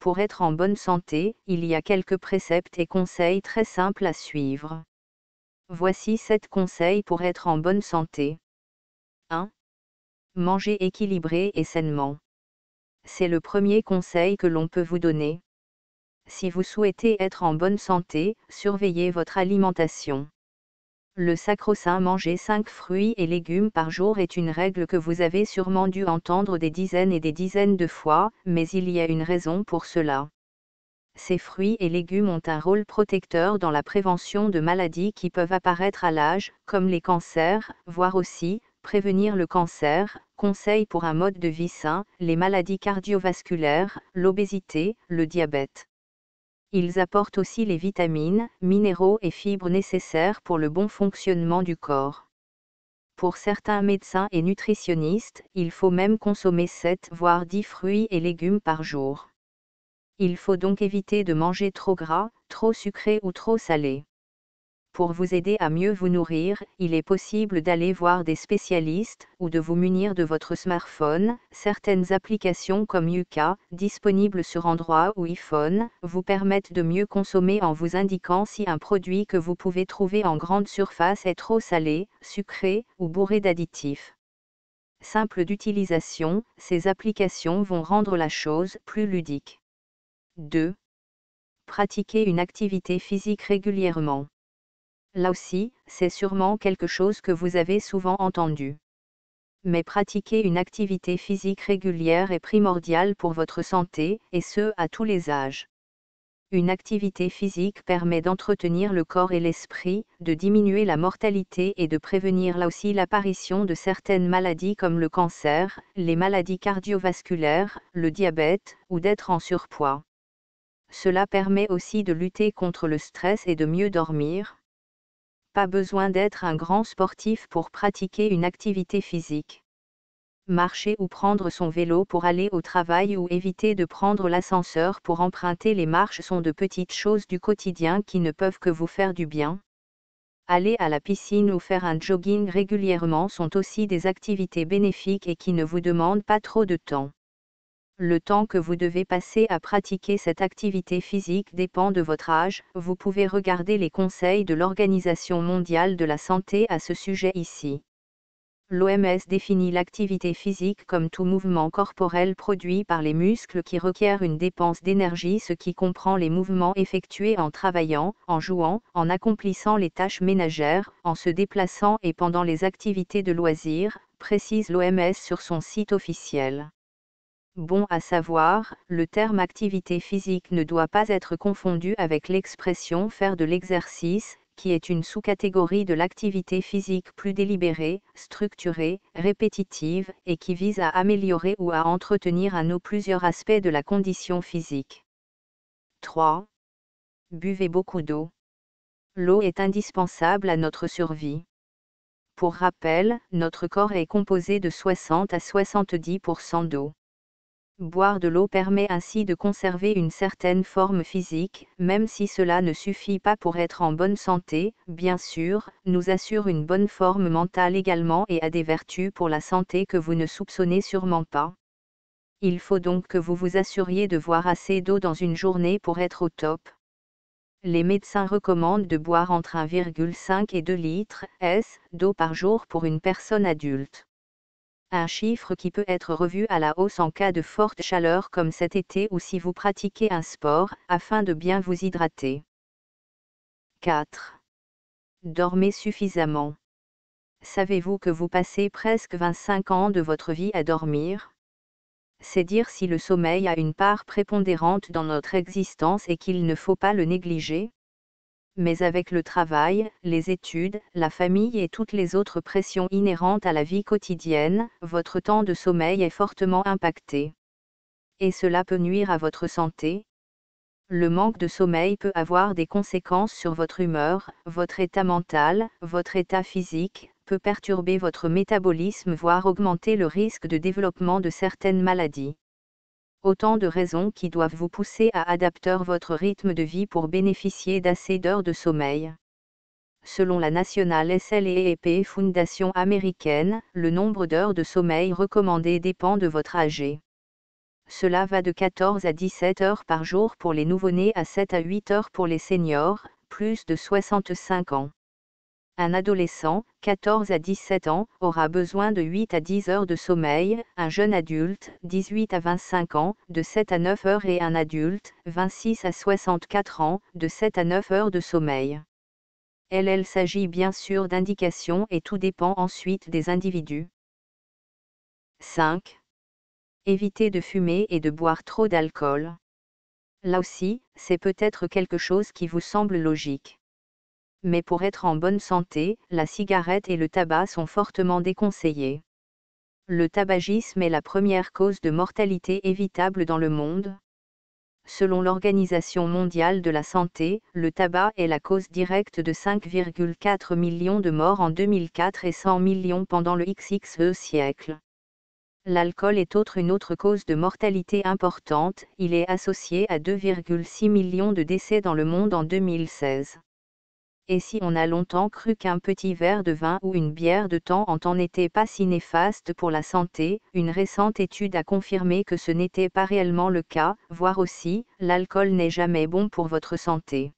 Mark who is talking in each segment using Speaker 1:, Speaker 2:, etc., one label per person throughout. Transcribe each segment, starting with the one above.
Speaker 1: Pour être en bonne santé, il y a quelques préceptes et conseils très simples à suivre. Voici 7 conseils pour être en bonne santé. 1. Manger équilibré et sainement. C'est le premier conseil que l'on peut vous donner. Si vous souhaitez être en bonne santé, surveillez votre alimentation. Le sacro-saint manger 5 fruits et légumes par jour est une règle que vous avez sûrement dû entendre des dizaines et des dizaines de fois, mais il y a une raison pour cela. Ces fruits et légumes ont un rôle protecteur dans la prévention de maladies qui peuvent apparaître à l'âge, comme les cancers, voire aussi, prévenir le cancer, conseil pour un mode de vie sain, les maladies cardiovasculaires, l'obésité, le diabète. Ils apportent aussi les vitamines, minéraux et fibres nécessaires pour le bon fonctionnement du corps. Pour certains médecins et nutritionnistes, il faut même consommer 7 voire 10 fruits et légumes par jour. Il faut donc éviter de manger trop gras, trop sucré ou trop salé. Pour vous aider à mieux vous nourrir, il est possible d'aller voir des spécialistes ou de vous munir de votre smartphone. Certaines applications comme Yuka, disponibles sur Android ou iPhone, vous permettent de mieux consommer en vous indiquant si un produit que vous pouvez trouver en grande surface est trop salé, sucré ou bourré d'additifs. Simple d'utilisation, ces applications vont rendre la chose plus ludique. 2. Pratiquer une activité physique régulièrement. Là aussi, c'est sûrement quelque chose que vous avez souvent entendu. Mais pratiquer une activité physique régulière est primordial pour votre santé, et ce, à tous les âges. Une activité physique permet d'entretenir le corps et l'esprit, de diminuer la mortalité et de prévenir là aussi l'apparition de certaines maladies comme le cancer, les maladies cardiovasculaires, le diabète, ou d'être en surpoids. Cela permet aussi de lutter contre le stress et de mieux dormir. Pas besoin d'être un grand sportif pour pratiquer une activité physique. Marcher ou prendre son vélo pour aller au travail ou éviter de prendre l'ascenseur pour emprunter les marches sont de petites choses du quotidien qui ne peuvent que vous faire du bien. Aller à la piscine ou faire un jogging régulièrement sont aussi des activités bénéfiques et qui ne vous demandent pas trop de temps. Le temps que vous devez passer à pratiquer cette activité physique dépend de votre âge. Vous pouvez regarder les conseils de l'Organisation mondiale de la santé à ce sujet ici. L'OMS définit l'activité physique comme tout mouvement corporel produit par les muscles qui requiert une dépense d'énergie, ce qui comprend les mouvements effectués en travaillant, en jouant, en accomplissant les tâches ménagères, en se déplaçant et pendant les activités de loisirs, précise l'OMS sur son site officiel. Bon à savoir, le terme activité physique ne doit pas être confondu avec l'expression faire de l'exercice, qui est une sous-catégorie de l'activité physique plus délibérée, structurée, répétitive, et qui vise à améliorer ou à entretenir un ou plusieurs aspects de la condition physique. 3. Buvez beaucoup d'eau. L'eau est indispensable à notre survie. Pour rappel, notre corps est composé de 60 à 70% d'eau. Boire de l'eau permet ainsi de conserver une certaine forme physique, même si cela ne suffit pas pour être en bonne santé, bien sûr, nous assure une bonne forme mentale également et a des vertus pour la santé que vous ne soupçonnez sûrement pas. Il faut donc que vous vous assuriez de boire assez d'eau dans une journée pour être au top. Les médecins recommandent de boire entre 1,5 et 2 litres d'eau par jour pour une personne adulte. Un chiffre qui peut être revu à la hausse en cas de forte chaleur comme cet été ou si vous pratiquez un sport, afin de bien vous hydrater. 4. Dormez suffisamment. Savez-vous que vous passez presque 25 ans de votre vie à dormir ? C'est dire si le sommeil a une part prépondérante dans notre existence et qu'il ne faut pas le négliger. Mais avec le travail, les études, la famille et toutes les autres pressions inhérentes à la vie quotidienne, votre temps de sommeil est fortement impacté. Et cela peut nuire à votre santé. Le manque de sommeil peut avoir des conséquences sur votre humeur, votre état mental, votre état physique, peut perturber votre métabolisme voire augmenter le risque de développement de certaines maladies. Autant de raisons qui doivent vous pousser à adapter votre rythme de vie pour bénéficier d'assez d'heures de sommeil. Selon la National Sleep Foundation américaine, le nombre d'heures de sommeil recommandé dépend de votre âge. Cela va de 14 à 17 heures par jour pour les nouveau-nés à 7 à 8 heures pour les seniors, plus de 65 ans. Un adolescent, 14 à 17 ans, aura besoin de 8 à 10 heures de sommeil, un jeune adulte, 18 à 25 ans, de 7 à 9 heures et un adulte, 26 à 64 ans, de 7 à 9 heures de sommeil. Il s'agit bien sûr d'indications et tout dépend ensuite des individus. 5. Évitez de fumer et de boire trop d'alcool. Là aussi, c'est peut-être quelque chose qui vous semble logique. Mais pour être en bonne santé, la cigarette et le tabac sont fortement déconseillés. Le tabagisme est la première cause de mortalité évitable dans le monde. Selon l'Organisation mondiale de la santé, le tabac est la cause directe de 5,4 millions de morts en 2004 et 100 millions pendant le XXe siècle. L'alcool est une autre cause de mortalité importante, il est associé à 2,6 millions de décès dans le monde en 2016. Et si on a longtemps cru qu'un petit verre de vin ou une bière de temps en temps n'était pas si néfaste pour la santé, une récente étude a confirmé que ce n'était pas réellement le cas, voire aussi, l'alcool n'est jamais bon pour votre santé.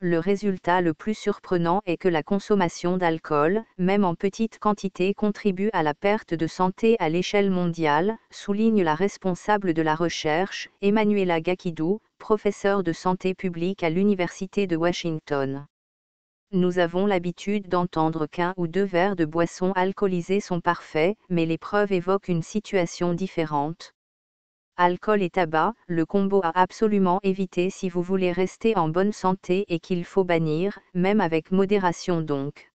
Speaker 1: Le résultat le plus surprenant est que la consommation d'alcool, même en petite quantité, contribue à la perte de santé à l'échelle mondiale, souligne la responsable de la recherche, Emanuela Gakidou, professeure de santé publique à l'Université de Washington. Nous avons l'habitude d'entendre qu'un ou deux verres de boissons alcoolisées sont parfaits, mais les preuves évoquent une situation différente. Alcool et tabac, le combo à absolument éviter si vous voulez rester en bonne santé et qu'il faut bannir, même avec modération donc.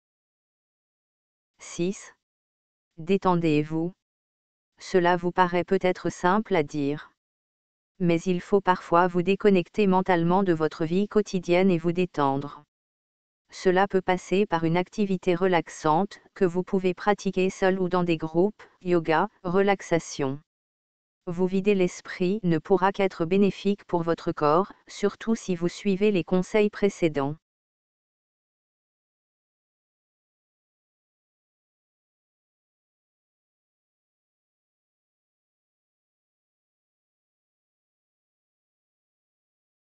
Speaker 1: 6. Détendez-vous. Cela vous paraît peut-être simple à dire. Mais il faut parfois vous déconnecter mentalement de votre vie quotidienne et vous détendre. Cela peut passer par une activité relaxante, que vous pouvez pratiquer seul ou dans des groupes, yoga, relaxation. Vous vider l'esprit ne pourra qu'être bénéfique pour votre corps, surtout si vous suivez les conseils précédents.